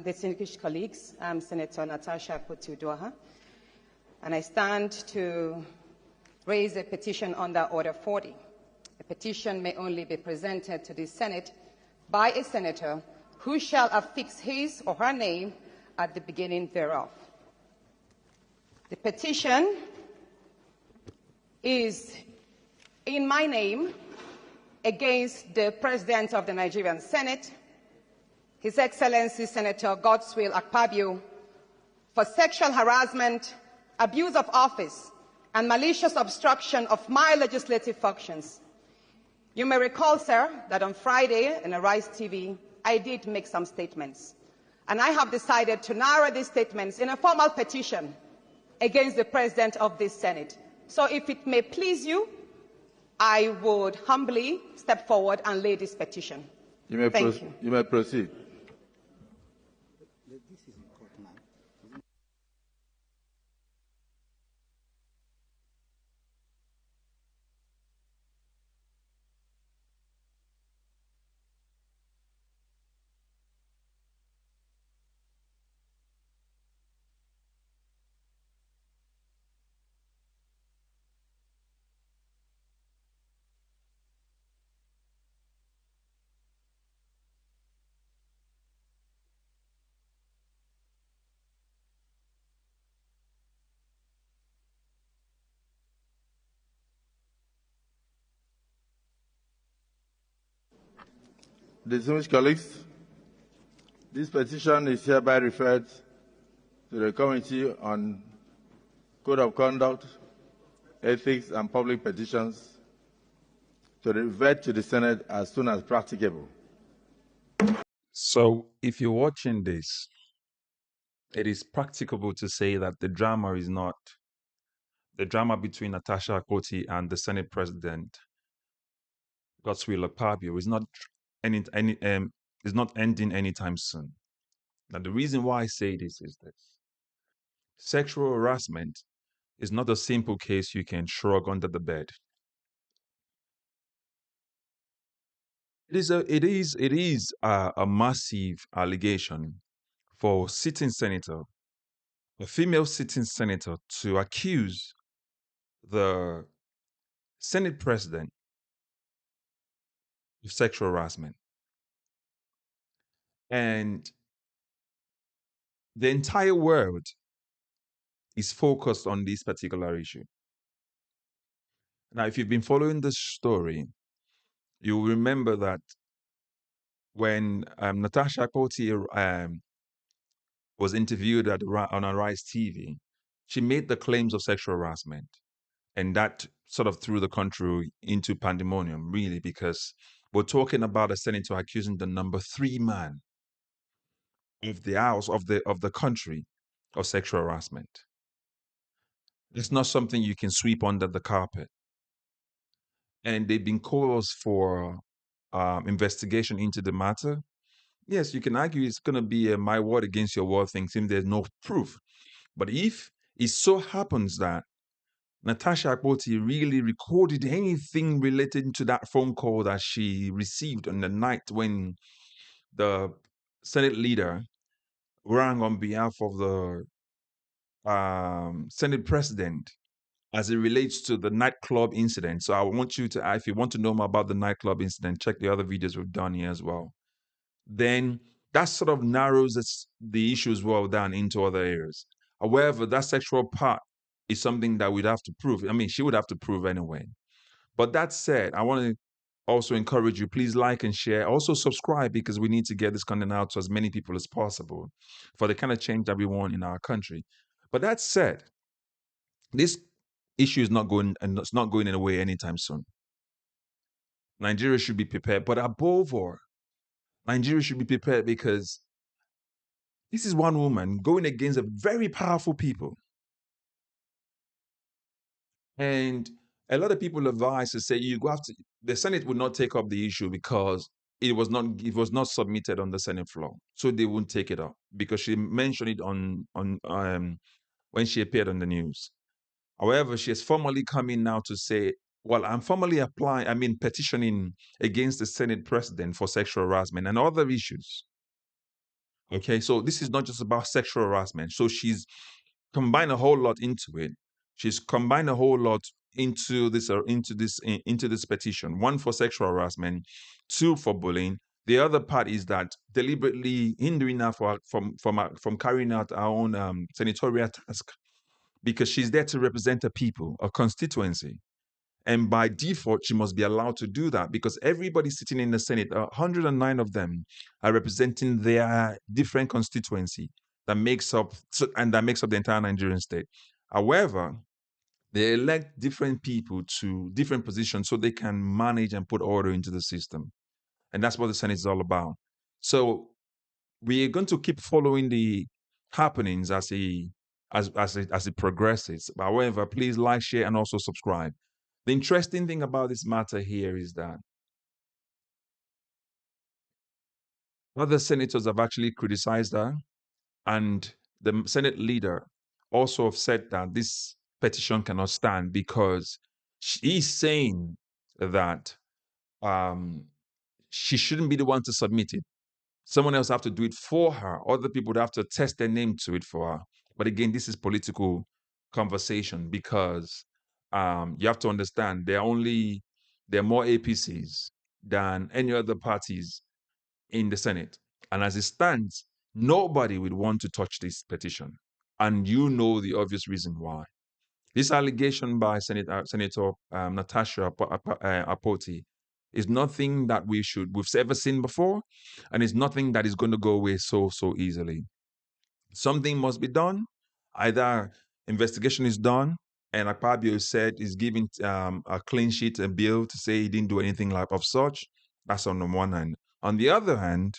distinguished colleagues. I'm Senator Natasha Akpoti, and I stand to raise a petition under Order 40. A petition may only be presented to the Senate by a senator who shall affix his or her name at the beginning thereof. The petition is in my name against the President of the Nigerian Senate, His Excellency Senator Godswill Akpabio, for sexual harassment, abuse of office, and malicious obstruction of my legislative functions. You may recall, sir, that on Friday in Arise TV, I did make some statements, and I have decided to narrow these statements in a formal petition against the President of this Senate. So if it may please you, I would humbly step forward and lay this petition. Thank you. You may proceed. Distinguished colleagues, this petition is hereby referred to the Committee on Code of Conduct, Ethics and Public Petitions to revert to the Senate as soon as practicable. So, if you're watching this, it is practicable to say that the drama is not the drama between Natasha Akpoti and the Senate President Godswill Akpabio is not ending anytime soon. Now, the reason why I say this is this: sexual harassment is not a simple case you can shrug under the bed. It is a massive allegation for a female sitting senator, to accuse the Senate President of sexual harassment. And the entire world is focused on this particular issue. Now, if you've been following this story, you'll remember that when Natasha Akpoti was interviewed on Arise TV, she made the claims of sexual harassment. And that sort of threw the country into pandemonium, really, because we're talking about a senator accusing the number 3 man of the house of the country of sexual harassment. It's not something you can sweep under the carpet. And they've been calls for investigation into the matter. Yes, you can argue it's going to be a my word against your word thing, since there's no proof. But if it so happens that Natasha Akpoti really recorded anything related to that phone call that she received on the night when the Senate leader rang on behalf of the Senate President as it relates to the nightclub incident. So I want you to, if you want to know more about the nightclub incident, check the other videos we've done here as well. Then that sort of narrows the issue as well down into other areas. However, that sexual part is something that we'd have to prove. I mean, she would have to prove anyway. But that said, I want to also encourage you, please like and share. Also subscribe, because we need to get this content out to as many people as possible for the kind of change that we want in our country. But that said, this issue is not going, and it's not going away anytime soon. Nigeria should be prepared. But above all, Nigeria should be prepared, because this is one woman going against a very powerful people. And a lot of people advise to say the Senate would not take up the issue because it was not submitted on the Senate floor, so they won't take it up, because she mentioned it on when she appeared on the news. However, she has formally come in now to say, well, I'm formally petitioning against the Senate President for sexual harassment and other issues. Okay, so this is not just about sexual harassment. So she's combined a whole lot into it. She's combined a whole lot into this petition. One for sexual harassment, two for bullying. The other part is that deliberately hindering her from carrying out our own senatorial task, because she's there to represent a people, a constituency. And by default, she must be allowed to do that because everybody sitting in the Senate, 109 of them, are representing their different constituency that makes up the entire Nigerian state. However, they elect different people to different positions so they can manage and put order into the system. And that's what the Senate is all about. So we're going to keep following the happenings as it progresses. However, please like, share, and also subscribe. The interesting thing about this matter here is that other senators have actually criticized her, and the Senate leader also have said that this petition cannot stand because she's saying that she shouldn't be the one to submit it. Someone else have to do it for her. Other people would have to attest their name to it for her. But again, this is political conversation because you have to understand there are more APCs than any other parties in the Senate. And as it stands, nobody would want to touch this petition. And you know the obvious reason why. This allegation by Senator Natasha Akpoti is nothing that we've ever seen before, and it's nothing that is going to go away so easily. Something must be done. Either investigation is done, and Akpabio said is giving a clean sheet and bill to say he didn't do anything like of such. That's on the one hand. On the other hand,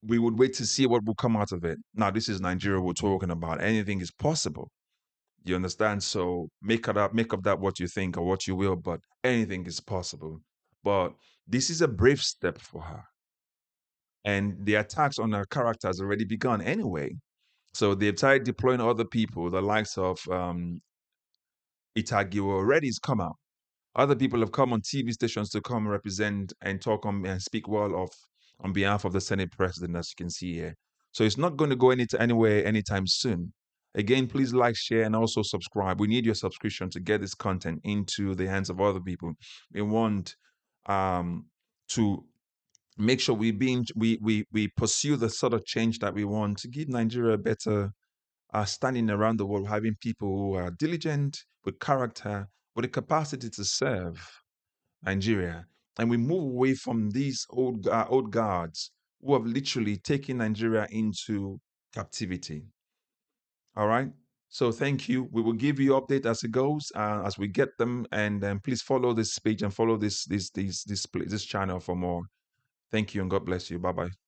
we would wait to see what will come out of it. Now, this is Nigeria we're talking about. Anything is possible. You understand? So make of that what you think or what you will, but anything is possible. But this is a brave step for her. And the attacks on her character has already begun anyway. So they've started deploying other people, the likes of Itagi already has come out. Other people have come on TV stations to come represent and talk and speak well on behalf of the Senate President, as you can see here. So it's not going to go anywhere anytime soon. Again, please like, share, and also subscribe. We need your subscription to get this content into the hands of other people. We want to make sure we pursue the sort of change that we want to give Nigeria a better standing around the world, having people who are diligent, with character, with the capacity to serve Nigeria. And we move away from these old guards who have literally taken Nigeria into captivity. All right. So thank you. We will give you update as it goes, as we get them, and please follow this page and follow this channel for more. Thank you and God bless you. Bye bye.